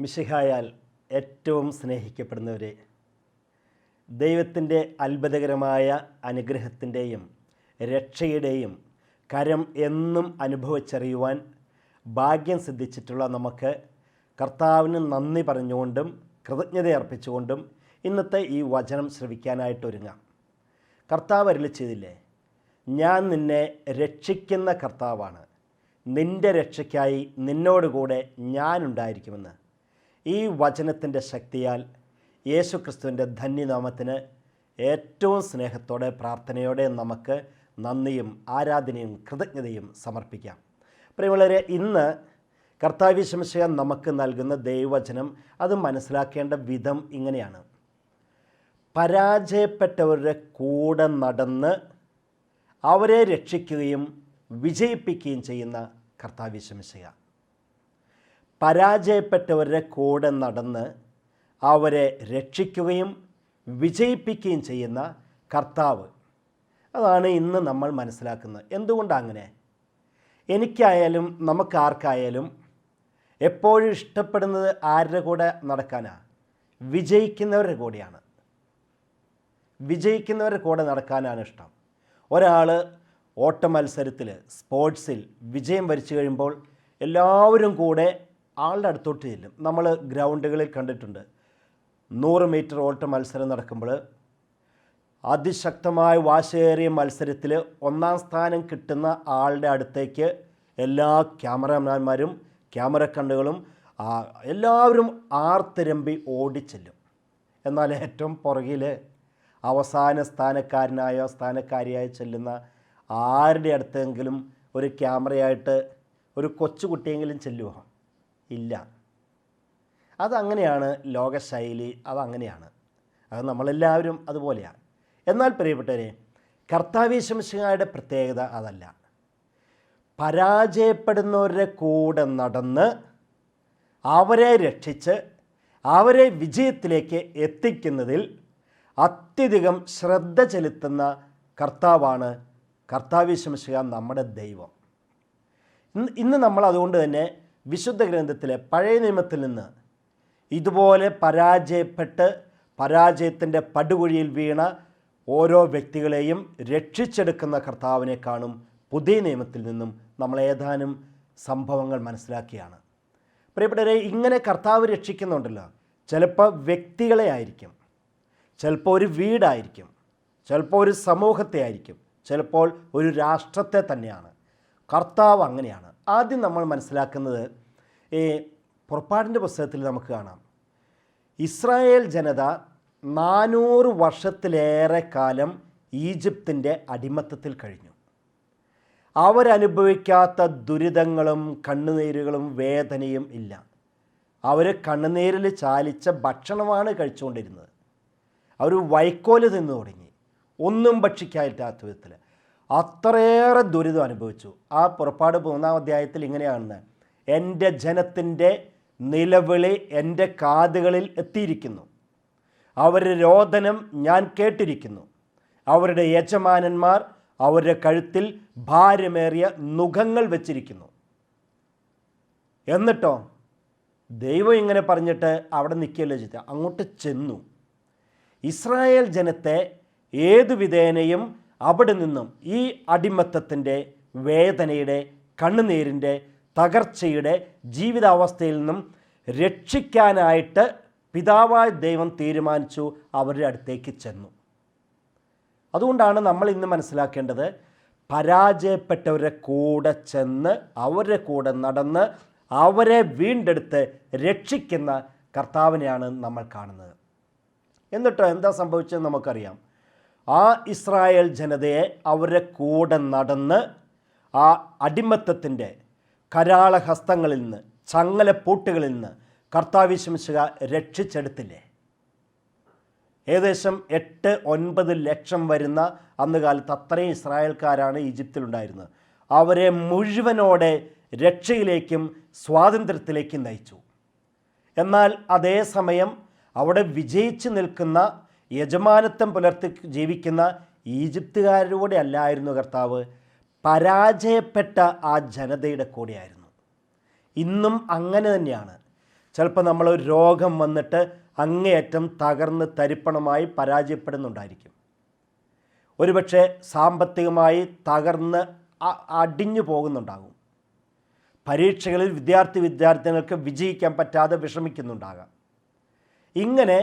മിശിഹായാൽ ഏറ്റവും സ്നേഹിക്കപ്പെടുന്നവരെ, ദൈവത്തിൻ്റെ അത്ഭുതകരമായ അനുഗ്രഹത്തിൻ്റെയും രക്ഷയുടെയും കരം എന്നും അനുഭവിച്ചറിയുവാൻ ഭാഗ്യം സിദ്ധിച്ചിട്ടുള്ള നമുക്ക് കർത്താവിന് നന്ദി പറഞ്ഞുകൊണ്ടും കൃതജ്ഞത അർപ്പിച്ചുകൊണ്ടും ഇന്നത്തെ ഈ വചനം ശ്രവിക്കാനായിട്ടൊരുങ്ങാം. കർത്താവ് അരുളി ചെയ്തില്ലേ, ഞാൻ നിന്നെ രക്ഷിക്കുന്ന കർത്താവാണ്, നിൻ്റെ രക്ഷയ്ക്കായി നിന്നോടുകൂടെ ഞാനുണ്ടായിരിക്കുമെന്ന്. ഈ വചനത്തിൻ്റെ ശക്തിയാൽ യേശുക്രിസ്തുവിൻ്റെ ധന്യനാമത്തിന് ഏറ്റവും സ്നേഹത്തോടെ പ്രാർത്ഥനയോടെ നമുക്ക് നന്ദിയും ആരാധനയും കൃതജ്ഞതയും സമർപ്പിക്കാം. പ്രിയമുള്ളവരെ, ഇന്ന് കർത്താവ് യേശുമിശിഹാ നമുക്ക് നൽകുന്ന ദൈവവചനം അത് മനസ്സിലാക്കേണ്ട വിധം ഇങ്ങനെയാണ്. പരാജയപ്പെട്ടവരുടെ കൂടെ നടന്ന് അവരെ രക്ഷിക്കുകയും വിജയിപ്പിക്കുകയും ചെയ്യുന്ന കർത്താവ് യേശുമിശിഹാ. പരാജയപ്പെട്ടവരുടെ കൂടെ നടന്ന് അവരെ രക്ഷിക്കുകയും വിജയിപ്പിക്കുകയും ചെയ്യുന്ന കർത്താവ്, അതാണ് ഇന്ന് നമ്മൾ മനസ്സിലാക്കുന്നത്. എന്തുകൊണ്ടാണ് അങ്ങനെ? എനിക്കായാലും നമുക്കാർക്കായാലും എപ്പോഴും ഇഷ്ടപ്പെടുന്നത് ആരുടെ കൂടെ നടക്കാനാണ്? വിജയിക്കുന്നവരുടെ കൂടെയാണ്. വിജയിക്കുന്നവരുടെ കൂടെ നടക്കാനാണ് ഇഷ്ടം. ഒരാൾ ഓട്ട മത്സരത്തിൽ, സ്പോർട്സിൽ വിജയം വരിച്ചു കഴിയുമ്പോൾ എല്ലാവരും കൂടെ ആളുടെ അടുത്തോട്ട് ചെല്ലും. നമ്മൾ ഗ്രൗണ്ടുകളിൽ കണ്ടിട്ടുണ്ട്. 100 മീറ്റർ ഓട്ട മത്സരം നടക്കുമ്പോൾ അതിശക്തമായ വാശിയേറിയ മത്സരത്തിൽ 1ാം സ്ഥാനം കിട്ടുന്ന ആളുടെ അടുത്തേക്ക് എല്ലാ ക്യാമറമാന്മാരും ക്യാമറ കണ്ണുകളും എല്ലാവരും ആർത്തിരമ്പി ഓടിച്ചെല്ലും. എന്നാൽ ഏറ്റവും പുറകിൽ അവസാന സ്ഥാനക്കാരിയായി ചെല്ലുന്ന ആരുടെ അടുത്തെങ്കിലും ഒരു ക്യാമറയായിട്ട് ഒരു കൊച്ചുകുട്ടിയെങ്കിലും ചെല്ലുമോ? ഇല്ല. അതങ്ങനെയാണ് ലോകശൈലി, അതങ്ങനെയാണ്. അത് നമ്മളെല്ലാവരും അതുപോലെയാണ്. എന്നാൽ പ്രിയപ്പെട്ടവരെ, കർത്താവ് യേശുമിശിഹായുടെ പ്രത്യേകത അതല്ല. പരാജയപ്പെടുന്നവരുടെ കൂടെ നടന്ന് അവരെ രക്ഷിച്ച് അവരെ വിജയത്തിലേക്ക് എത്തിക്കുന്നതിൽ അത്യധികം ശ്രദ്ധ ചെലുത്തുന്ന കർത്താവാണ് കർത്താവ് യേശുമിശിഹാ, നമ്മുടെ ദൈവം. ഇന്ന് നമ്മൾ അതുകൊണ്ട് തന്നെ വിശുദ്ധ ഗ്രന്ഥത്തിലെ പഴയ നിയമത്തിൽ നിന്ന് ഇതുപോലെ പരാജയത്തിൻ്റെ പടുകുഴിയിൽ വീണ ഓരോ വ്യക്തികളെയും രക്ഷിച്ചെടുക്കുന്ന കർത്താവിനെ കാണും. പുതിയ നിയമത്തിൽ നിന്നും നമ്മൾ ഏതാനും സംഭവങ്ങൾ മനസ്സിലാക്കിയാണ്. പ്രിയപ്പെട്ടവരെ, ഇങ്ങനെ കർത്താവ് രക്ഷിക്കുന്നുണ്ടല്ലോ. ചിലപ്പോൾ വ്യക്തികളെ ആയിരിക്കും, ചിലപ്പോൾ ഒരു വീടായിരിക്കും, ചിലപ്പോൾ ഒരു സമൂഹത്തെ ആയിരിക്കും, ചിലപ്പോൾ ഒരു രാഷ്ട്രത്തെ തന്നെയാണ്. കർത്താവ് അങ്ങനെയാണ്. ആദ്യം നമ്മൾ മനസ്സിലാക്കുന്നത്, പുറപ്പാടിൻ്റെ പുസ്തകത്തിൽ നമുക്ക് കാണാം, ഇസ്രായേൽ ജനത 400 വർഷത്തിലേറെ കാലം ഈജിപ്തിൻ്റെ അടിമത്തത്തിൽ കഴിഞ്ഞു. അവരനുഭവിക്കാത്ത ദുരിതങ്ങളും കണ്ണുനീരുകളും വേദനയും ഇല്ല. അവർ കണ്ണുനീരിൽ ചാലിച്ച ഭക്ഷണമാണ് കഴിച്ചുകൊണ്ടിരുന്നത്. അവർ വൈക്കോല് തിന്നു തുടങ്ങി, ഒന്നും ഭക്ഷിക്കാത്ത വിധത്തിൽ അത്രയേറെ ദുരിതം അനുഭവിച്ചു. ആ പുറപ്പാട് 3-ാം അധ്യായത്തിൽ ഇങ്ങനെയാണ്: എൻ്റെ ജനത്തിൻ്റെ നിലവിളി എൻ്റെ കാതുകളിൽ എത്തിയിരിക്കുന്നു, അവരുടെ രോദനം ഞാൻ കേട്ടിരിക്കുന്നു. അവരുടെ യജമാനന്മാർ അവരുടെ കഴുത്തിൽ ഭാരമേറിയ നുഖങ്ങൾ വെച്ചിരിക്കുന്നു. എന്നിട്ടോ ദൈവം ഇങ്ങനെ പറഞ്ഞിട്ട് അവിടെ നിൽക്കുകയല്ലോ ചെയ്ത, അങ്ങോട്ട് ചെന്നു ഇസ്രായേൽ ജനത്തെ ഏതു വിധേനയും അവിടെ നിന്നും ഈ അടിമത്തത്തിൻ്റെ വേദനയുടെ കണ്ണുനീരിൻ്റെ തകർച്ചയുടെ ജീവിതാവസ്ഥയിൽ നിന്നും രക്ഷിക്കാനായിട്ട് പിതാവായ ദൈവം തീരുമാനിച്ചു. അവരുടെ അടുത്തേക്ക് ചെന്നു. അതുകൊണ്ടാണ് നമ്മൾ ഇന്ന് മനസ്സിലാക്കേണ്ടത്, പരാജയപ്പെട്ടവരുടെ കൂടെ ചെന്ന് അവരുടെ കൂടെ നടന്ന് അവരെ വീണ്ടെടുത്ത് രക്ഷിക്കുന്ന കർത്താവിനെയാണ് നമ്മൾ കാണുന്നത്. എന്നിട്ടോ എന്താ സംഭവിച്ചതെന്ന് നമുക്കറിയാം. ആ ഇസ്രായേൽ ജനതയെ അവരുടെ കൂടെ നടന്ന് ആ അടിമത്തത്തിൻ്റെ കരാളഹസ്തങ്ങളിൽ നിന്ന്, ചങ്ങലപ്പൂട്ടുകളിൽ നിന്ന് കർത്താവ് യേശുമിശിഹാ രക്ഷിച്ചെടുത്തില്ലേ? ഏകദേശം 8-9 ലക്ഷം വരുന്ന അന്ന് കാലത്ത് അത്രയും ഇസ്രായേൽക്കാരാണ് ഈജിപ്തിലുണ്ടായിരുന്നത്. അവരെ മുഴുവനോടെ രക്ഷയിലേക്കും സ്വാതന്ത്ര്യത്തിലേക്കും നയിച്ചു. എന്നാൽ അതേസമയം അവിടെ വിജയിച്ച് നിൽക്കുന്ന, യജമാനത്വം പുലർത്തി ജീവിക്കുന്ന ഈജിപ്തുകാരുടെ അല്ലായിരുന്നു കർത്താവ്, പരാജയപ്പെട്ട ആ ജനതയുടെ കൂടെയായിരുന്നു. ഇന്നും അങ്ങനെ തന്നെയാണ്. ചിലപ്പോൾ നമ്മൾ രോഗം വന്നിട്ട് അങ്ങേയറ്റം തകർന്ന് തരിപ്പണമായി പരാജയപ്പെടുന്നുണ്ടായിരിക്കും. ഒരുപക്ഷെ സാമ്പത്തികമായി തകർന്ന് അടിഞ്ഞു പോകുന്നുണ്ടാകും. പരീക്ഷകളിൽ വിദ്യാർത്ഥികൾക്ക് വിജയിക്കാൻ പറ്റാതെ വിഷമിക്കുന്നുണ്ടാകാം. ഇങ്ങനെ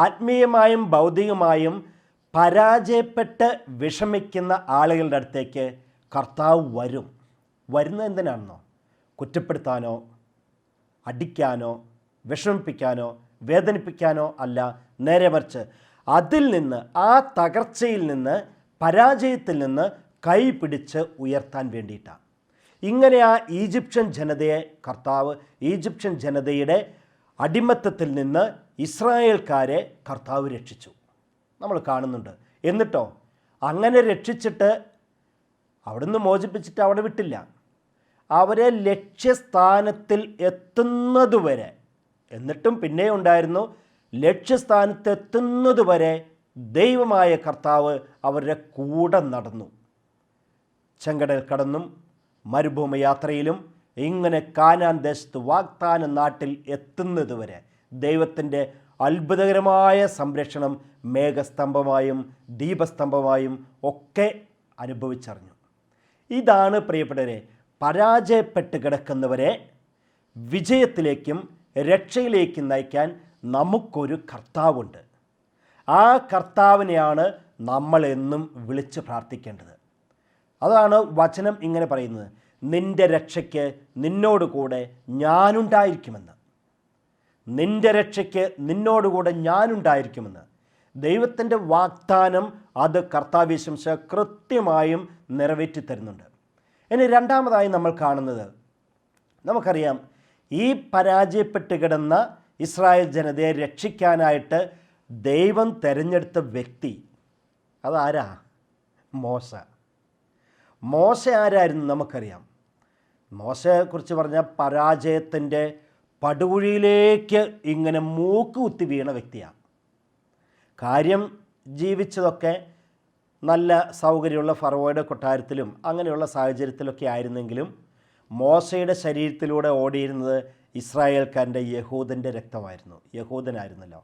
ആത്മീയമായും ഭൗതികമായും പരാജയപ്പെട്ട് വിഷമിക്കുന്ന ആളുകളുടെ അടുത്തേക്ക് കർത്താവ് വരുന്നത് എന്തിനാണെന്നോ? കുറ്റപ്പെടുത്താനോ അടിക്കാനോ വിഷമിപ്പിക്കാനോ വേദനിപ്പിക്കാനോ അല്ല, നേരെ മറിച്ച് അതിൽ നിന്ന്, ആ തകർച്ചയിൽ നിന്ന്, പരാജയത്തിൽ നിന്ന് കൈ പിടിച്ച് ഉയർത്താൻ വേണ്ടിയിട്ടാണ്. ഇങ്ങനെ ആ ഈജിപ്ഷ്യൻ ജനതയെ ഈജിപ്ഷ്യൻ ജനതയുടെ അടിമത്തത്തിൽ നിന്ന് ഇസ്രായേൽക്കാരെ കർത്താവ് രക്ഷിച്ചു, നമ്മൾ കാണുന്നുണ്ട്. എന്നിട്ടോ അങ്ങനെ രക്ഷിച്ചിട്ട് അവിടുന്ന് മോചിപ്പിച്ചിട്ട് അവിടെ വിട്ടില്ല. അവരെ ലക്ഷ്യസ്ഥാനത്തിൽ എത്തുന്നതുവരെ, എന്നിട്ടും പിന്നെ ഉണ്ടായിരുന്നു, ലക്ഷ്യസ്ഥാനത്തെത്തുന്നതുവരെ ദൈവമായ കർത്താവ് അവരുടെ കൂടെ നടന്നു. ചെങ്കടൽ കടന്നും മരുഭൂമി യാത്രയിലും ഇങ്ങനെ കാനാൻ ദേശത്ത് വാഗ്ദാന നാട്ടിൽ എത്തുന്നതുവരെ ദൈവത്തിൻ്റെ അത്ഭുതകരമായ സംരക്ഷണം മേഘസ്തംഭമായും ദീപസ്തംഭമായും ഒക്കെ അനുഭവിച്ചറിഞ്ഞു. ഇതാണ് പ്രിയപ്പെട്ടവരെ, പരാജയപ്പെട്ട് കിടക്കുന്നവരെ വിജയത്തിലേക്കും രക്ഷയിലേക്കും നയിക്കാൻ നമുക്കൊരു കർത്താവുണ്ട്. ആ കർത്താവിനെയാണ് നമ്മളെന്നും വിളിച്ച് പ്രാർത്ഥിക്കേണ്ടത്. അതാണ് വചനം ഇങ്ങനെ പറയുന്നത്, നിൻ്റെ രക്ഷയ്ക്ക് നിന്നോടുകൂടെ ഞാനുണ്ടായിരിക്കുമെന്ന്. നിൻ്റെ രക്ഷയ്ക്ക് നിന്നോടുകൂടെ ഞാനുണ്ടായിരിക്കുമെന്ന് ദൈവത്തിൻ്റെ വാഗ്ദാനം അത് കർത്താവ് ശംശ കൃത്യമായും നിറവേറ്റി തരുന്നുണ്ട്. ഇനി രണ്ടാമതായി നമ്മൾ കാണുന്നത്, നമുക്കറിയാം, ഈ പരാജയപ്പെട്ട് കിടന്ന ഇസ്രായേൽ ജനതയെ രക്ഷിക്കാനായിട്ട് ദൈവം തിരഞ്ഞെടുത്ത വ്യക്തി അതാരാ? മോശ ആരായിരുന്നു നമുക്കറിയാം. മോശയെക്കുറിച്ച് പറഞ്ഞാൽ പരാജയത്തിൻ്റെ പടുകുഴിയിലേക്ക് ഇങ്ങനെ മൂക്ക് കുത്തി വീണ വ്യക്തിയാണ്. കാര്യം ജീവിച്ചതൊക്കെ നല്ല സൗകര്യമുള്ള ഫറവോയുടെ കൊട്ടാരത്തിലും അങ്ങനെയുള്ള സാഹചര്യത്തിലൊക്കെ ആയിരുന്നെങ്കിലും മോശയുടെ ശരീരത്തിലൂടെ ഓടിയിരുന്നത് ഇസ്രായേൽക്കാരൻ്റെ യഹൂദൻ്റെ രക്തമായിരുന്നു, യഹൂദനായിരുന്നല്ലോ.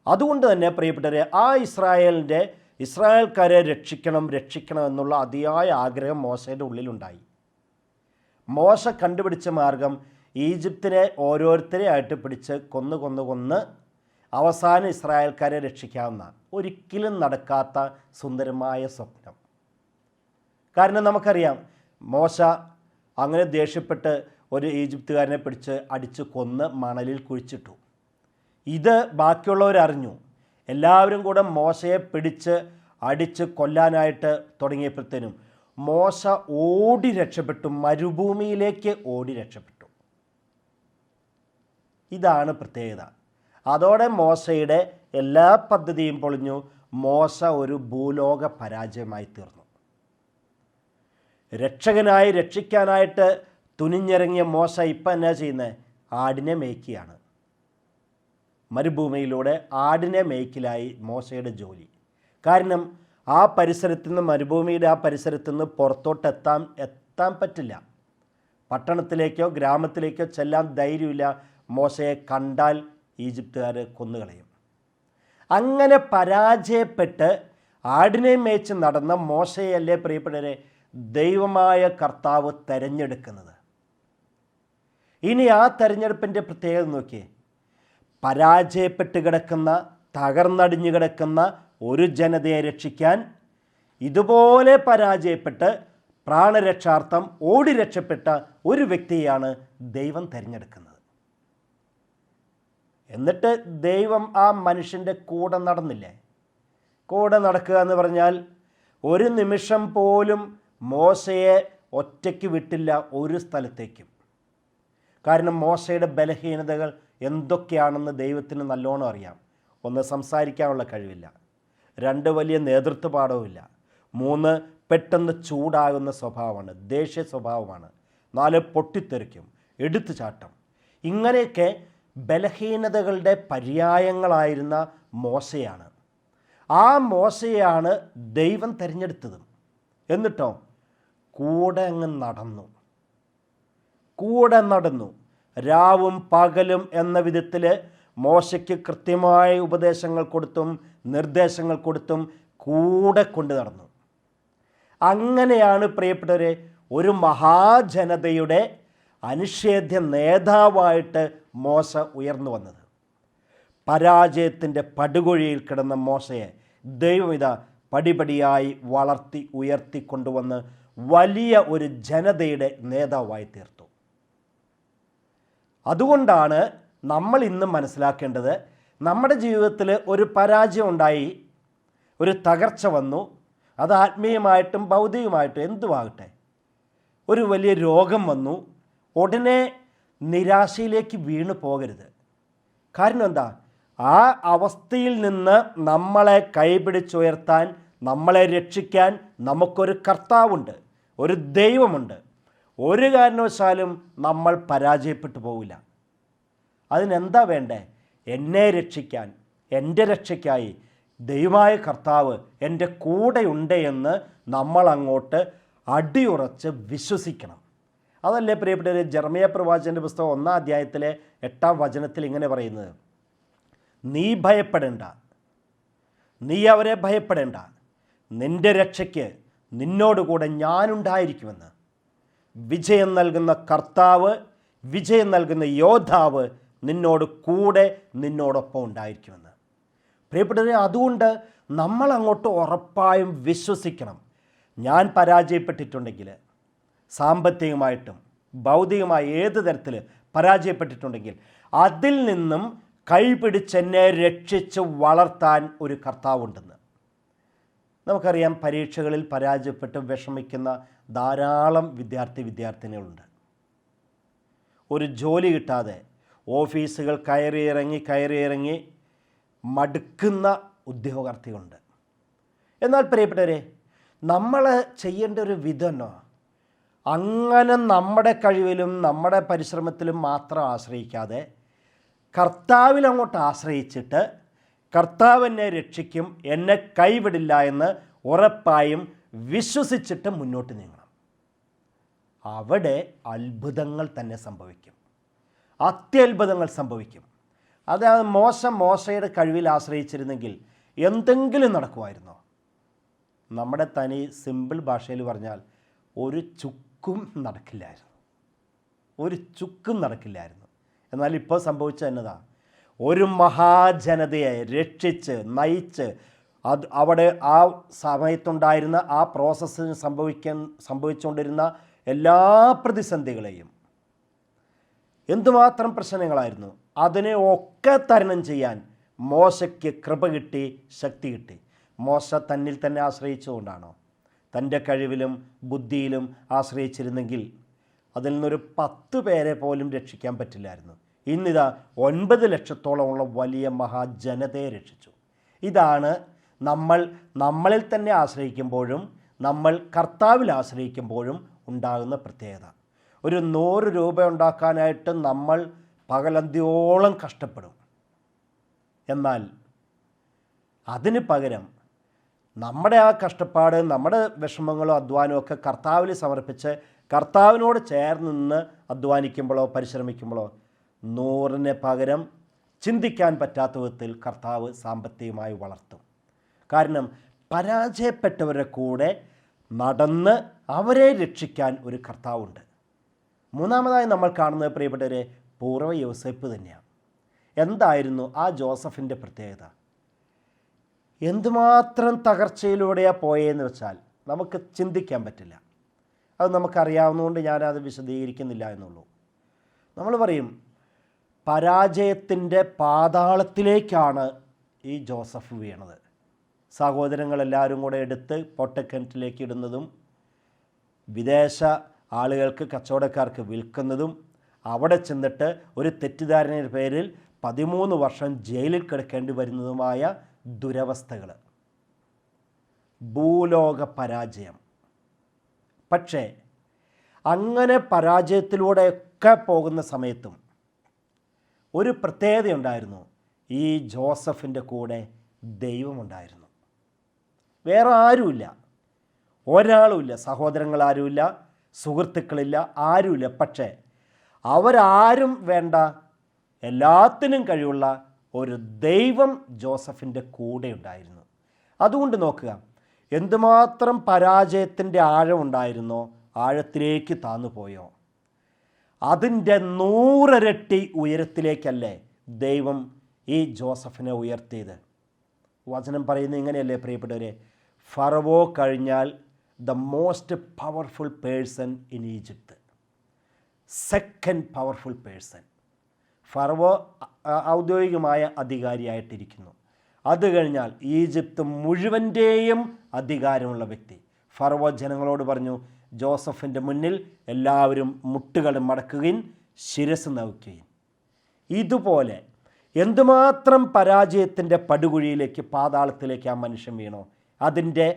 അതുകൊണ്ട് തന്നെ പ്രിയപ്പെട്ടവരെ, ആ ഇസ്രായേൽക്കാരെ രക്ഷിക്കണം എന്നുള്ള അതിയായ ആഗ്രഹം മോശയുടെ ഉള്ളിലുണ്ടായി. മോശ കണ്ടുപിടിച്ച മാർഗം ഈജിപ്തിനെ ഓരോരുത്തരെ ആയിട്ട് പിടിച്ച് കൊന്ന് അവസാനം ഇസ്രായേൽക്കാരെ രക്ഷിക്കാവുന്ന, ഒരിക്കലും നടക്കാത്ത സുന്ദരമായ സ്വപ്നം. കാരണം നമുക്കറിയാം, മോശ അങ്ങനെ ദേഷ്യപ്പെട്ട് ഒരു ഈജിപ്തുകാരനെ പിടിച്ച് അടിച്ച് കൊന്ന് മണലിൽ കുഴിച്ചിട്ടു. ഇത് ബാക്കിയുള്ളവരറിഞ്ഞു. എല്ലാവരും കൂടെ മോശയെ പിടിച്ച് അടിച്ച് കൊല്ലാനായിട്ട് തുടങ്ങിയപ്പോഴത്തേനും മോശ ഓടി രക്ഷപ്പെട്ടു, മരുഭൂമിയിലേക്ക് ഓടി രക്ഷപ്പെട്ടു. ഇതാണ് പ്രത്യേകത. അതോടെ മോശയുടെ എല്ലാ പദ്ധതിയും പൊളിഞ്ഞു. മോശ ഒരു ഭൂലോക പരാജയമായി തീർന്നു. രക്ഷിക്കാനായിട്ട് തുനിഞ്ഞിറങ്ങിയ മോശ ഇപ്പം എന്നാ ചെയ്യുന്നത്? ആടിനെ മേയ്ക്കുകയാണ്. മരുഭൂമിയിലൂടെ ആടിനെ മേയ്ക്കലായി മോശയുടെ ജോലി. കാരണം ആ പരിസരത്തു നിന്ന്, മരുഭൂമിയുടെ ആ പരിസരത്തു നിന്ന് പുറത്തോട്ട് എത്താൻ പറ്റില്ല. പട്ടണത്തിലേക്കോ ഗ്രാമത്തിലേക്കോ ചെല്ലാൻ ധൈര്യമില്ല. മോശയെ കണ്ടാൽ ഈജിപ്തുകാർ കൊന്നുകളയും. അങ്ങനെ പരാജയപ്പെട്ട് ആടിനെ മേച്ച് നടന്ന മോശയല്ലേ പ്രിയപ്പെട്ടവരെ ദൈവമായ കർത്താവ് തെരഞ്ഞെടുക്കുന്നത്. ഇനി ആ തെരഞ്ഞെടുപ്പിൻ്റെ പ്രത്യേകത നോക്കിയേ. പരാജയപ്പെട്ട് കിടക്കുന്ന, തകർന്നടിഞ്ഞു കിടക്കുന്ന ഒരു ജനതയെ രക്ഷിക്കാൻ ഇതുപോലെ പരാജയപ്പെട്ട് പ്രാണരക്ഷാർത്ഥം ഓടി രക്ഷപ്പെട്ട ഒരു വ്യക്തിയെയാണ് ദൈവം തിരഞ്ഞെടുക്കുന്നത്. എന്നിട്ട് ദൈവം ആ മനുഷ്യൻ്റെ കൂടെ നടന്നില്ലേ? കൂടെ നടക്കുക എന്ന് പറഞ്ഞാൽ ഒരു നിമിഷം പോലും മോശയെ ഒറ്റയ്ക്ക് വിട്ടില്ല ഒരു സ്ഥലത്തേക്കും. കാരണം മോശയുടെ ബലഹീനതകൾ എന്തൊക്കെയാണെന്ന് ദൈവത്തിന് നല്ലോണം അറിയാം. ഒന്ന്, സംസാരിക്കാനുള്ള കഴിവില്ല. 2, വലിയ നേതൃത്വപാഠവുമില്ല. 3, പെട്ടെന്ന് ചൂടാകുന്ന സ്വഭാവമാണ്, ദേഷ്യ സ്വഭാവമാണ്. 4, പൊട്ടിത്തെറിക്കും, എടുത്തുചാട്ടം. ഇങ്ങനെയൊക്കെ ബലഹീനതകളുടെ പര്യായങ്ങളായിരുന്ന മോശയാണ്. ആ മോശയാണ് ദൈവം തിരഞ്ഞെടുത്തതും. എന്നിട്ടോ കൂടെ അങ്ങ് നടന്നു. രാവും പകലും എന്ന വിധത്തിൽ മോശയ്ക്ക് കൃത്യമായ ഉപദേശങ്ങൾ കൊടുത്തും നിർദ്ദേശങ്ങൾ കൊടുത്തും കൂടെ കൊണ്ടു നടന്നു. അങ്ങനെയാണ് പ്രിയപ്പെട്ടവരെ ഒരു മഹാജനതയുടെ അനിഷേധ്യ നേതാവായിട്ട് മോശ ഉയർന്നു വന്നത്. പരാജയത്തിൻ്റെ പടുകുഴിയിൽ കിടന്ന മോശയെ ദൈവം ഇതാ പടിപടിയായി വളർത്തി ഉയർത്തിക്കൊണ്ടുവന്ന് വലിയ ഒരു ജനതയുടെ നേതാവായി തീർത്തു. അതുകൊണ്ടാണ് നമ്മൾ ഇന്ന് മനസ്സിലാക്കേണ്ടത്, നമ്മുടെ ജീവിതത്തിൽ ഒരു പരാജയം ഉണ്ടായി, ഒരു തകർച്ച വന്നു, അത് ആത്മീയമായിട്ടും ഭൗതികമായിട്ടും എന്തുമാകട്ടെ, ഒരു വലിയ രോഗം വന്നു, ഉടനെ നിരാശയിലേക്ക് വീണു പോകരുത്. കാരണം എന്താ? ആ അവസ്ഥയിൽ നിന്ന് നമ്മളെ കൈപിടിച്ചുയർത്താൻ, നമ്മളെ രക്ഷിക്കാൻ നമുക്കൊരു കർത്താവുണ്ട്, ഒരു ദൈവമുണ്ട്. ഒരു കാരണവശാലും നമ്മൾ പരാജയപ്പെട്ടു പോവില്ല. അതിനെന്താ വേണ്ടേ? എന്നെ രക്ഷിക്കാൻ, എൻ്റെ രക്ഷയ്ക്കായി ദൈവമായ കർത്താവ് എൻ്റെ കൂടെയുണ്ട് എന്ന് നമ്മൾ അങ്ങോട്ട് അടിയുറച്ച് വിശ്വസിക്കണം. അതല്ലേ പ്രിയപ്പെട്ടവരെ ജെറമ്യാ പ്രവാചകൻ്റെ പുസ്തകം 1-ാം അധ്യായത്തിലെ 8-ാം വചനത്തിൽ ഇങ്ങനെ പറയുന്നത്, നീ ഭയപ്പെടേണ്ട, നീ അവരെ ഭയപ്പെടേണ്ട, നിൻ്റെ രക്ഷയ്ക്ക് നിന്നോടുകൂടെ ഞാനുണ്ടായിരിക്കുമെന്ന്. വിജയം നൽകുന്ന കർത്താവ്, വിജയം നൽകുന്ന യോദ്ധാവ് നിന്നോട് കൂടെ, നിന്നോടൊപ്പം ഉണ്ടായിരിക്കുമെന്ന്. പ്രിയപ്പെട്ടവരെ, അതുകൊണ്ട് നമ്മൾ അങ്ങോട്ട് ഉറപ്പായും വിശ്വസിക്കണം. ഞാൻ പരാജയപ്പെട്ടിട്ടുണ്ടെങ്കിൽ, സാമ്പത്തികമായിട്ടും ഭൗതികമായി ഏത് തരത്തിൽ പരാജയപ്പെട്ടിട്ടുണ്ടെങ്കിൽ, അതിൽ നിന്നും കൈപിടിച്ചെന്നെ രക്ഷിച്ച് വളർത്താൻ ഒരു കർത്താവുണ്ടെന്ന്. നമുക്കറിയാം, പരീക്ഷകളിൽ പരാജയപ്പെട്ട് വിഷമിക്കുന്ന ധാരാളം വിദ്യാർത്ഥിനികളുണ്ട്. ഒരു ജോലി കിട്ടാതെ ഓഫീസുകൾ കയറിയിറങ്ങി മടുക്കുന്ന ഉദ്യോഗാർത്ഥികളുണ്ട്. എന്നാൽ പ്രിയപ്പെട്ടവരെ, നമ്മൾ ചെയ്യേണ്ട ഒരു വിധമോ അങ്ങനെ നമ്മുടെ കഴിവിലും നമ്മുടെ പരിശ്രമത്തിലും മാത്രം ആശ്രയിക്കാതെ കർത്താവിൽ അങ്ങോട്ട് ആശ്രയിച്ചിട്ട് കർത്താവ് എന്നെ രക്ഷിക്കും, എന്നെ കൈവിടില്ല എന്ന് ഉറപ്പായും വിശ്വസിച്ചിട്ട് മുന്നോട്ട് നീങ്ങണം. അവിടെ അത്ഭുതങ്ങൾ തന്നെ സംഭവിക്കും, അത്യത്ഭുതങ്ങൾ സംഭവിക്കും. അതായത് മോശയുടെ കഴിവിൽ ആശ്രയിച്ചിരുന്നെങ്കിൽ എന്തെങ്കിലും നടക്കുമായിരുന്നോ? നമ്മുടെ തനി സിമ്പിൾ ഭാഷയിൽ പറഞ്ഞാൽ ഒരു ചുക്കും നടക്കില്ലായിരുന്നു. എന്നാൽ ഇപ്പോൾ സംഭവിച്ചത് എന്നതാ? ഒരു മഹാജനതയെ രക്ഷിച്ച് നയിച്ച് അവിടെ ആ സമയത്തുണ്ടായിരുന്ന ആ പ്രോസസ്സിന് സംഭവിച്ചുകൊണ്ടിരുന്ന എല്ലാ പ്രതിസന്ധികളെയും, എന്തുമാത്രം പ്രശ്നങ്ങളായിരുന്നു, അതിനെ ഒക്കെ തരണം ചെയ്യാൻ മോശയ്ക്ക് കൃപ കിട്ടി, ശക്തി കിട്ടി. മോശ തന്നിൽ തന്നെ ആശ്രയിച്ചുകൊണ്ടാണോ? തൻ്റെ കഴിവിലും ബുദ്ധിയിലും ആശ്രയിച്ചിരുന്നെങ്കിൽ അതിൽ നിന്നൊരു 10 പേരെ പോലും രക്ഷിക്കാൻ പറ്റില്ലായിരുന്നു. ഇന്നിതാ 9 ലക്ഷത്തോളമുള്ള വലിയ മഹാജനതയെ രക്ഷിച്ചു. ഇതാണ് നമ്മളിൽ തന്നെ ആശ്രയിക്കുമ്പോഴും നമ്മൾ കർത്താവിൽ ആശ്രയിക്കുമ്പോഴും ഉണ്ടാകുന്ന പ്രത്യേകത. ഒരു 100 രൂപ ഉണ്ടാക്കാനായിട്ട് നമ്മൾ പകലന്തിയോളം കഷ്ടപ്പെടും. എന്നാൽ അതിന് പകരം നമ്മുടെ ആ കഷ്ടപ്പാട്, നമ്മുടെ വിഷമങ്ങളോ അധ്വാനമോ ഒക്കെ കർത്താവിൽ സമർപ്പിച്ച് കർത്താവിനോട് ചേർന്ന് നിന്ന് അധ്വാനിക്കുമ്പോഴോ പരിശ്രമിക്കുമ്പോഴോ 100-ന് പകരം ചിന്തിക്കാൻ പറ്റാത്ത വിധത്തിൽ കർത്താവ് സാമ്പത്തികമായി വളർത്തും. കാരണം പരാജയപ്പെട്ടവരുടെ കൂടെ നടന്ന് അവരെ രക്ഷിക്കാൻ ഒരു കർത്താവുണ്ട്. മൂന്നാമതായി നമ്മൾ കാണുന്നത് പ്രിയപ്പെട്ടവരെ പൂർവ്വ യോസേപ്പ് തന്നെയാണ്. എന്തായിരുന്നു ആ ജോസഫിൻ്റെ പ്രത്യേകത? എന്തുമാത്രം തകർച്ചയിലൂടെയാണ് പോയതെന്ന് വെച്ചാൽ നമുക്ക് ചിന്തിക്കാൻ പറ്റില്ല. അത് നമുക്കറിയാവുന്നതുകൊണ്ട് ഞാനത് വിശദീകരിക്കുന്നില്ല എന്നുള്ളൂ. നമ്മൾ പറയും പരാജയത്തിൻ്റെ പാതാളത്തിലേക്കാണ് ഈ ജോസഫ് വീണത്. സഹോദരങ്ങളെല്ലാവരും കൂടെ എടുത്ത് പൊട്ടക്കിണറ്റിലേക്ക് ഇടുന്നതും വിദേശ ആളുകൾക്ക്, കച്ചവടക്കാർക്ക് വിൽക്കുന്നതും, അവിടെ ചെന്നിട്ട് ഒരു തെറ്റിദ്ധാരണയുടെ പേരിൽ 13 വർഷം ജയിലിൽ കിടക്കേണ്ടി വരുന്നതുമായ ദുരവസ്ഥകൾ, ഭൂലോക പരാജയം. പക്ഷേ അങ്ങനെ പരാജയത്തിലൂടെയൊക്കെ പോകുന്ന സമയത്തും ഒരു പ്രത്യേകതയുണ്ടായിരുന്നു. ഈ ജോസഫിൻ്റെ കൂടെ ദൈവമുണ്ടായിരുന്നു. വേറെ ആരുമില്ല, ഒരാളുമില്ല, സഹോദരങ്ങളാരുമില്ല, സുഹൃത്തുക്കളില്ല, ആരുമില്ല. പക്ഷേ അവരാരും വേണ്ട, എല്ലാത്തിനും കഴിവുള്ള ഒരു ദൈവം ജോസഫിൻ്റെ കൂടെ ഉണ്ടായിരുന്നു. അതുകൊണ്ട് നോക്കുക, എന്തുമാത്രം പരാജയത്തിൻ്റെ ആഴമുണ്ടായിരുന്നോ ആഴത്തിലേക്ക് താന്നു പോയോ, അതിൻ്റെ 100 ഇരട്ടി ഉയരത്തിലേക്കല്ലേ ദൈവം ഈ ജോസഫിനെ ഉയർത്തിയത്. വചനം പറയുന്നത് ഇങ്ങനെയല്ലേ പ്രിയപ്പെട്ടവരെ, ഫറവോ കഴിഞ്ഞാൽ the most powerful person in Egypt, second powerful person. ഫറവോ ഔദ്യോഗികമായ അധികാരിയായിട്ടിരിക്കുന്നു. അത് കഴിഞ്ഞാൽ ഈജിപ്ത് മുഴുവൻ്റെയും അധികാരമുള്ള വ്യക്തി. ഫറവോ ജനങ്ങളോട് പറഞ്ഞു, ജോസഫിൻ്റെ മുന്നിൽ എല്ലാവരും മുട്ടുകൾ മടക്കുകയും ശിരസ് നവിക്കുകയും. ഇതുപോലെ എന്തുമാത്രം പരാജയത്തിൻ്റെ പടുകുഴിയിലേക്ക്, പാതാളത്തിലേക്ക് ആ മനുഷ്യൻ വീണോ, അതിൻ്റെ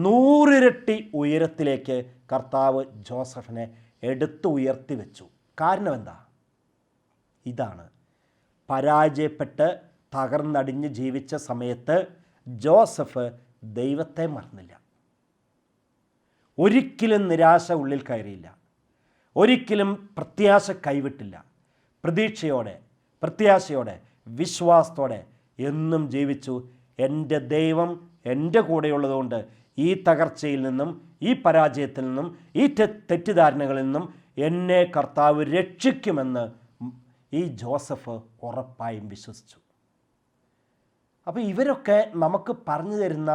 100 ഇരട്ടി ഉയരത്തിലേക്ക് കർത്താവ് ജോസഫിനെ എടുത്ത് ഉയർത്തി വെച്ചു. കാരണം എന്താ? ഇതാണ്, പരാജയപ്പെട്ട് തകർന്നടിഞ്ഞ് ജീവിച്ച സമയത്ത് ജോസഫ് ദൈവത്തെ മറന്നില്ല. ഒരിക്കലും നിരാശ ഉള്ളിൽ കയറിയില്ല, ഒരിക്കലും പ്രത്യാശ കൈവിട്ടില്ല. പ്രത്യാശയോടെ വിശ്വാസത്തോടെ എന്നും ജീവിച്ചു. എൻ്റെ ദൈവം എൻ്റെ കൂടെയുള്ളതുകൊണ്ട് ഈ തകർച്ചയിൽ നിന്നും, ഈ പരാജയത്തിൽ നിന്നും, ഈ തെറ്റിദ്ധാരണകളിൽ നിന്നും എന്നെ കർത്താവ് രക്ഷിക്കുമെന്ന് ഈ ജോസഫ് ഉറപ്പായും വിശ്വസിച്ചു. അപ്പോൾ ഇവരൊക്കെ നമുക്ക് പറഞ്ഞു തരുന്ന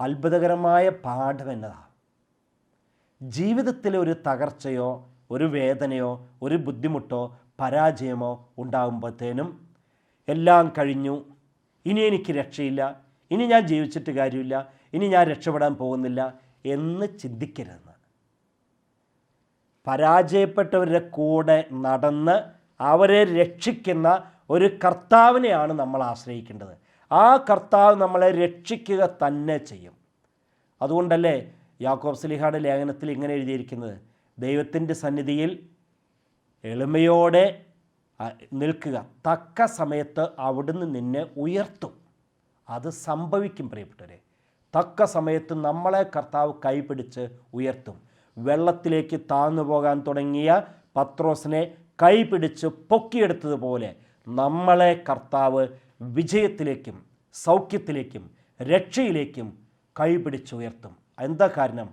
അത്ഭുതകരമായ പാഠം എന്നതാണ്, ജീവിതത്തിൽ ഒരു തകർച്ചയോ ഒരു വേദനയോ ഒരു ബുദ്ധിമുട്ടോ പരാജയമോ ഉണ്ടാകുമ്പോഴത്തേനും എല്ലാം കഴിഞ്ഞു, ഇനി എനിക്ക് രക്ഷയില്ല, ഇനി ഞാൻ ജീവിച്ചിട്ട് കാര്യമില്ല, ഇനി ഞാൻ രക്ഷപ്പെടാൻ പോകുന്നില്ല എന്ന് ചിന്തിക്കരുതെന്ന്. പരാജയപ്പെട്ടവരുടെ കൂടെ നടന്ന് അവരെ രക്ഷിക്കുന്ന ഒരു കർത്താവിനെയാണ് നമ്മൾ ആശ്രയിക്കേണ്ടത്. ആ കർത്താവ് നമ്മളെ രക്ഷിക്കുക തന്നെ ചെയ്യും. അതുകൊണ്ടല്ലേ യാക്കോബ് ശ്ലീഹായുടെ ലേഖനത്തിൽ ഇങ്ങനെ എഴുതിയിരിക്കുന്നത്, ദൈവത്തിൻ്റെ സന്നിധിയിൽ എളിമയോടെ നിൽക്കുക, തക്ക സമയത്ത് അവിടുന്ന് നിന്നെ ഉയർത്തും. അത് സംഭവിക്കും പ്രിയപ്പെട്ടവരെ. തക്ക സമയത്ത് നമ്മളെ കർത്താവ് കൈപിടിച്ച് ഉയർത്തും. വെള്ളത്തിലേക്ക് താഴ്ന്നു പോകാൻ തുടങ്ങിയ പത്രോസിനെ കൈപിടിച്ച് പൊക്കിയെടുത്തതുപോലെ നമ്മളെ കർത്താവ് വിജയത്തിലേക്കും സൗഖ്യത്തിലേക്കും രക്ഷയിലേക്കും കൈപിടിച്ചുയർത്തും. എന്താ കാരണം?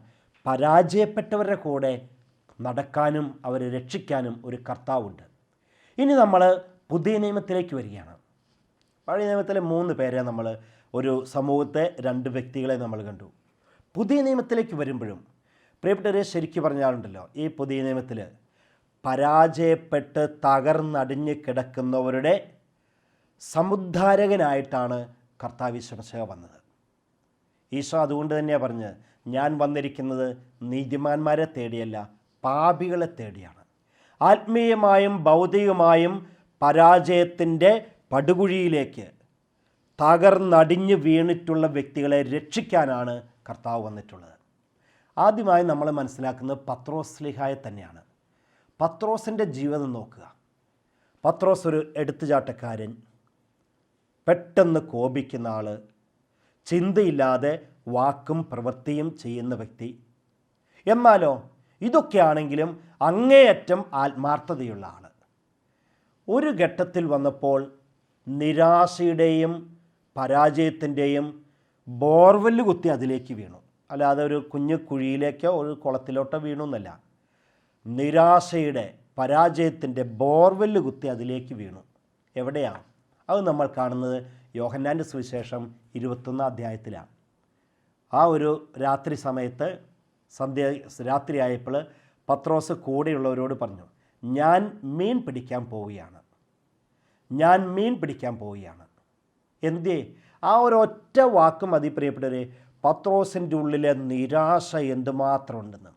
പരാജയപ്പെട്ടവരുടെ കൂടെ നടക്കാനും അവരെ രക്ഷിക്കാനും ഒരു കർത്താവുണ്ട്. ഇനി നമ്മൾ പുതിയ നിയമത്തിലേക്ക് വരികയാണ്. പഴയ നിയമത്തിലെ 3 പേരെ നമ്മൾ, ഒരു സമൂഹത്തെ 2 വ്യക്തികളെ നമ്മൾ കണ്ടു. പുതിയ നിയമത്തിലേക്ക് വരുമ്പോഴും പ്രിയപ്പെട്ടവരെ, ശരിക്കും പറഞ്ഞാലുണ്ടല്ലോ, ഈ പുതിയ നിയമത്തിൽ പരാജയപ്പെട്ട് തകർന്നടിഞ്ഞ് കിടക്കുന്നവരുടെ സമുദ്ധാരകനായിട്ടാണ് കർത്താവ് ഈശോ വന്നത്. ഈശോ അതുകൊണ്ട് തന്നെയാണ് പറഞ്ഞത്, ഞാൻ വന്നിരിക്കുന്നത് നീതിമാന്മാരെ തേടിയല്ല, പാപികളെ തേടിയാണ്. ആത്മീയമായും ഭൗതികമായും പരാജയത്തിൻ്റെ പടുകുഴിയിലേക്ക് തകർന്നടിഞ്ഞ് വീണിട്ടുള്ള വ്യക്തികളെ രക്ഷിക്കാനാണ് കർത്താവ് വന്നിട്ടുള്ളത്. ആദ്യമായി നമ്മൾ മനസ്സിലാക്കുന്നത് പത്രോസ് ശ്ലീഹായെ തന്നെയാണ്. പത്രോസിൻ്റെ ജീവിതം നോക്കുക. പത്രോസ് ഒരു എടുത്തുചാട്ടക്കാരൻ, പെട്ടെന്ന് കോപിക്കുന്ന ആൾ, ചിന്തയില്ലാതെ വാക്കും പ്രവൃത്തിയും ചെയ്യുന്ന വ്യക്തി. എന്നാലോ ഇതൊക്കെയാണെങ്കിലും അങ്ങേയറ്റം ആത്മാർത്ഥതയുള്ള ആൾ. ഒരു ഘട്ടത്തിൽ വന്നപ്പോൾ നിരാശയുടെയും പരാജയത്തിൻ്റെയും ബോർവെല്ല് കുത്തി അതിലേക്ക് വീണു. അല്ലാതെ ഒരു കുഞ്ഞു കുഴിയിലേക്കോ ഒരു കുളത്തിലോട്ടോ വീണു എന്നല്ല. നിരാശയുടെ പരാജയത്തിൻ്റെ ബോർവെല്ല് കുത്തി അതിലേക്ക് വീണു. എവിടെയാണ് അത്? നമ്മൾ കാണുന്നത് യോഹന്നാൻ്റെ സുവിശേഷം 21 അധ്യായത്തിലാണ്. ആ ഒരു രാത്രി സമയത്ത് രാത്രിയായപ്പോൾ പത്രോസ് കൂടെയുള്ളവരോട് പറഞ്ഞു, ഞാൻ മീൻ പിടിക്കാൻ പോവുകയാണ്. എന്തേ? ആ ഒരൊറ്റ വാക്ക് മതി പ്രിയപ്പെട്ടവരെ, പത്രോസിൻ്റെ ഉള്ളിലെ നിരാശ എന്തുമാത്രം ഉണ്ടെന്ന്,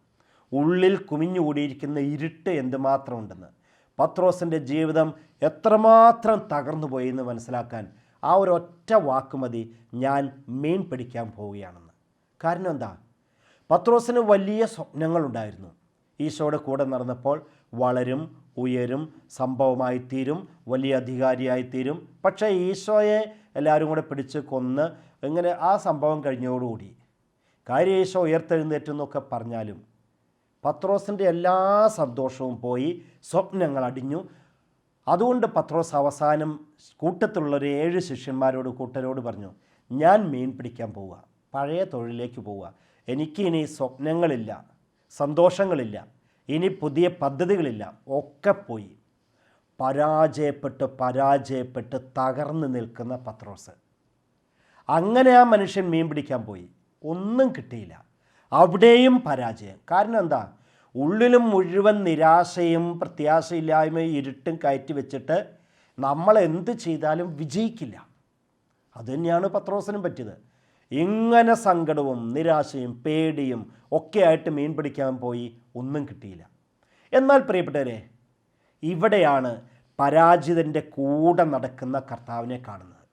ഉള്ളിൽ കുമിഞ്ഞുകൂടിയിരിക്കുന്ന ഇരുട്ട് എന്തുമാത്രം ഉണ്ടെന്ന്, പത്രോസിൻ്റെ ജീവിതം എത്രമാത്രം തകർന്നു പോയി എന്ന് മനസ്സിലാക്കാൻ ആ ഒരൊറ്റ വാക്ക് മതി, ഞാൻ മീൻ പിടിക്കാൻ പോവുകയാണെന്ന്. കാരണം എന്താ? പത്രോസിന് വലിയ സ്വപ്നങ്ങളുണ്ടായിരുന്നു. ഈശോയുടെ കൂടെ നടന്നപ്പോൾ വളരും, ഉയരും, സംഭവമായിത്തീരും, വലിയ അധികാരിയായിത്തീരും. പക്ഷേ ഈശോയെ എല്ലാവരും കൂടെ പിടിച്ച് കൊന്ന് ഇങ്ങനെ ആ സംഭവം കഴിഞ്ഞോടുകൂടി കാര്യം ഈശോ ഉയർത്തെഴുന്നേറ്റെന്നൊക്കെ പറഞ്ഞാലും പത്രോസിൻ്റെ എല്ലാ സന്തോഷവും പോയി, സ്വപ്നങ്ങൾ അടിഞ്ഞു. അതുകൊണ്ട് പത്രോസ് അവസാനം കൂട്ടത്തിലുള്ളൊരു 7 ശിഷ്യന്മാരോട് കൂട്ടരോട് പറഞ്ഞു, ഞാൻ മീൻ പിടിക്കാൻ പോവുക, പഴയ തൊഴിലേക്ക് പോവുക. എനിക്കിനി സ്വപ്നങ്ങളില്ല, സന്തോഷങ്ങളില്ല, ഇനി പുതിയ പദ്ധതികളില്ല, ഒക്കെ പോയി. പരാജയപ്പെട്ട് തകർന്നു നിൽക്കുന്ന പത്രോസ്. അങ്ങനെ ആ മനുഷ്യൻ മീൻ പിടിക്കാൻ പോയി, ഒന്നും കിട്ടിയില്ല. അവിടെയും പരാജയം. കാരണം എന്താ? ഉള്ളിലും മുഴുവൻ നിരാശയും പ്രത്യാശയില്ലായ്മയും ഇരുട്ടും കയറ്റി വെച്ചിട്ട് നമ്മൾ എന്ത് ചെയ്താലും വിജയിക്കില്ല. അതുതന്നെയാണ് പത്രോസിനും പറ്റിയത്. ഇങ്ങനെ സങ്കടവും നിരാശയും പേടിയും ഒക്കെ ആയിട്ട് മീൻ പിടിക്കാൻ പോയി, ഒന്നും കിട്ടിയില്ല. എന്നാൽ പ്രിയപ്പെട്ടവരെ, ഇവിടെയാണ് പരാജിതൻ്റെ കൂടെ നടക്കുന്ന കർത്താവിനെ കാണുന്നത്.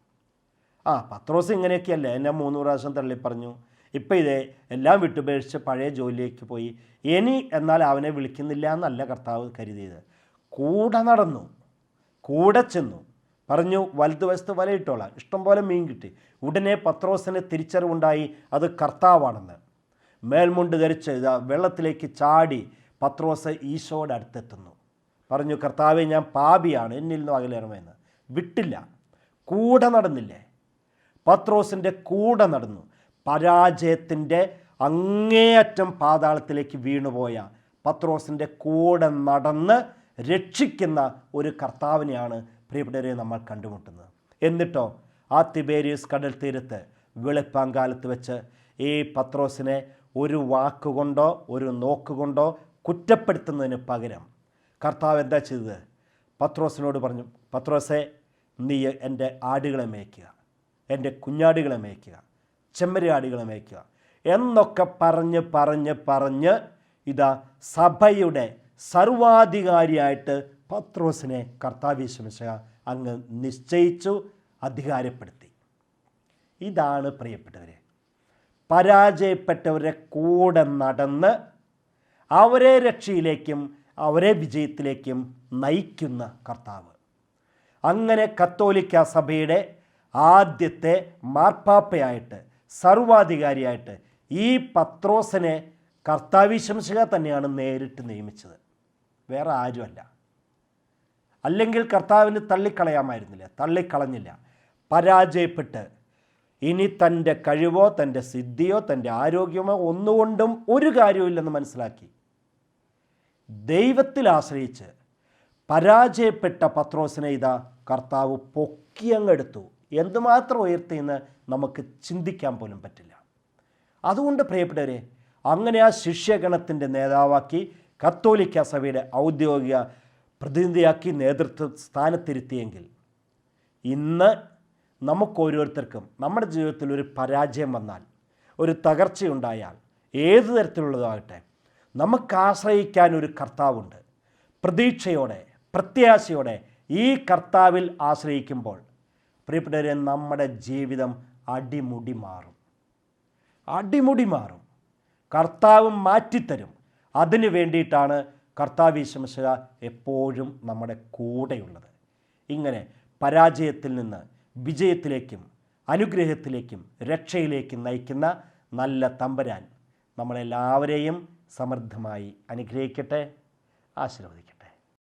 പത്രോസ് ഇങ്ങനെയൊക്കെയല്ലേ, എന്നെ 3 പ്രാവശ്യം തള്ളിപ്പറഞ്ഞു, ഇപ്പം ഇതേ എല്ലാം വിട്ടുപേക്ഷിച്ച് പഴയ ജോലിയിലേക്ക് പോയി, ഇനി എന്നാൽ അവനെ വിളിക്കുന്നില്ല എന്നല്ല കർത്താവ് കരുതിയത്. കൂടെ നടന്നു, കൂടെ ചെന്നു, പറഞ്ഞു വലതുവശത്ത് വലയിട്ടോളാം. ഇഷ്ടംപോലെ മീൻ കിട്ടി. ഉടനെ പത്രോസിന് തിരിച്ചറിവുണ്ടായി അത് കർത്താവാണെന്ന്. മേൽമുണ്ട് ധരിച്ച് വെള്ളത്തിലേക്ക് ചാടി പത്രോസ് ഈശോയുടെ അടുത്തെത്തുന്നു. പറഞ്ഞു, കർത്താവെ, ഞാൻ പാപിയാണ്, എന്നിൽ നിന്നും അകലേണമെന്ന്. വിട്ടില്ല, കൂടെ നടന്നില്ലേ? പത്രോസിൻ്റെ കൂടെ നടന്നു. പരാജയത്തിൻ്റെ അങ്ങേയറ്റം പാതാളത്തിലേക്ക് വീണുപോയ പത്രോസിൻ്റെ കൂടെ നടന്ന് രക്ഷിക്കുന്ന ഒരു കർത്താവിനെയാണ് പ്രിയപ്പെട്ടവരെ നമ്മൾ കണ്ടുമുട്ടുന്നത്. എന്നിട്ടോ ആ തിബേരിയസ് കടൽ തീരത്ത് വെളുപ്പാങ്കാലത്ത് വെച്ച് ഈ പത്രോസിനെ ഒരു വാക്കുകൊണ്ടോ ഒരു നോക്കുകൊണ്ടോ കുറ്റപ്പെടുത്തുന്നതിന് പകരം കർത്താവ് എന്താ ചെയ്തത്? പത്രോസിനോട് പറഞ്ഞു, പത്രോസെ, നീ എൻ്റെ ആടുകളെ മേയ്ക്കുക, എൻ്റെ കുഞ്ഞാടുകളെ മേയ്ക്കുക, ചെമ്മരിയാടുകളെ മേയ്ക്കുക എന്നൊക്കെ പറഞ്ഞ് ഇതാ സഭയുടെ സർവാധികാരിയായിട്ട് പത്രോസിനെ കർത്താവ് യേശുമിശിഹാ അങ്ങ് നിശ്ചയിച്ചു, അധികാരപ്പെടുത്തി. ഇതാണ് പ്രിയപ്പെട്ടവരെ, പരാജയപ്പെട്ടവരെ കൂടെ നടന്ന് അവരെ രക്ഷയിലേക്കും അവരെ വിജയത്തിലേക്കും നയിക്കുന്ന കർത്താവ്. അങ്ങനെ കത്തോലിക്ക സഭയുടെ ആദ്യത്തെ മാർപ്പാപ്പയായിട്ട് സർവാധികാരിയായിട്ട് ഈ പത്രോസിനെ കർത്താവ് യേശുമിശിഹാ തന്നെയാണ് നേരിട്ട് നിയമിച്ചത്, വേറെ ആരുമല്ല. അല്ലെങ്കിൽ കർത്താവിന് തള്ളിക്കളയാമായിരുന്നില്ല, തള്ളിക്കളഞ്ഞില്ല. പരാജയപ്പെട്ട് ഇനി തൻ്റെ കഴിവോ തൻ്റെ സിദ്ധിയോ തൻ്റെ ആരോഗ്യമോ ഒന്നുകൊണ്ടും ഒരു കാര്യമില്ലെന്ന് മനസ്സിലാക്കി ദൈവത്തിൽ ആശ്രയിച്ച് പരാജയപ്പെട്ട പത്രോസിനെ ഇതാ കർത്താവ് പൊക്കിയങ്ങെടുത്തു. എന്തുമാത്രം ഉയർത്തിയെന്ന് നമുക്ക് ചിന്തിക്കാൻ പോലും പറ്റില്ല. അതുകൊണ്ട് പ്രിയപ്പെട്ടവരെ, അങ്ങനെ ആ ശിഷ്യഗണത്തിൻ്റെ നേതാവാക്കി കത്തോലിക്ക സഭയുടെ ഔദ്യോഗിക പ്രതിനിധിയാക്കി നേതൃത്വ സ്ഥാനത്തിരുത്തിയെങ്കിൽ ഇന്ന് നമുക്കോരോരുത്തർക്കും നമ്മുടെ ജീവിതത്തിൽ ഒരു പരാജയം വന്നാൽ, ഒരു തകർച്ചയുണ്ടായാൽ, ഏതു തരത്തിലുള്ളതാകട്ടെ, നമുക്ക് ആശ്രയിക്കാൻ ഒരു കർത്താവുണ്ട്. പ്രതീക്ഷയോടെ പ്രത്യാശയോടെ ഈ കർത്താവിൽ ആശ്രയിക്കുമ്പോൾ പ്രിയപ്പെട്ടവരെ, നമ്മുടെ ജീവിതം അടിമുടി മാറും. കർത്താവ് മാറ്റിത്തരും. അതിനു വേണ്ടിയിട്ടാണ് കർത്താവ് യേശുമിശിഹാ എപ്പോഴും നമ്മുടെ കൂടെയുള്ളത്. ഇങ്ങനെ പരാജയത്തിൽ നിന്ന് വിജയത്തിലേക്കും അനുഗ്രഹത്തിലേക്കും രക്ഷയിലേക്കും നയിക്കുന്ന നല്ല തമ്പുരാൻ നമ്മളെല്ലാവരെയും സമൃദ്ധമായി അനുഗ്രഹിക്കട്ടെ, ആശീർവദിക്കട്ടെ.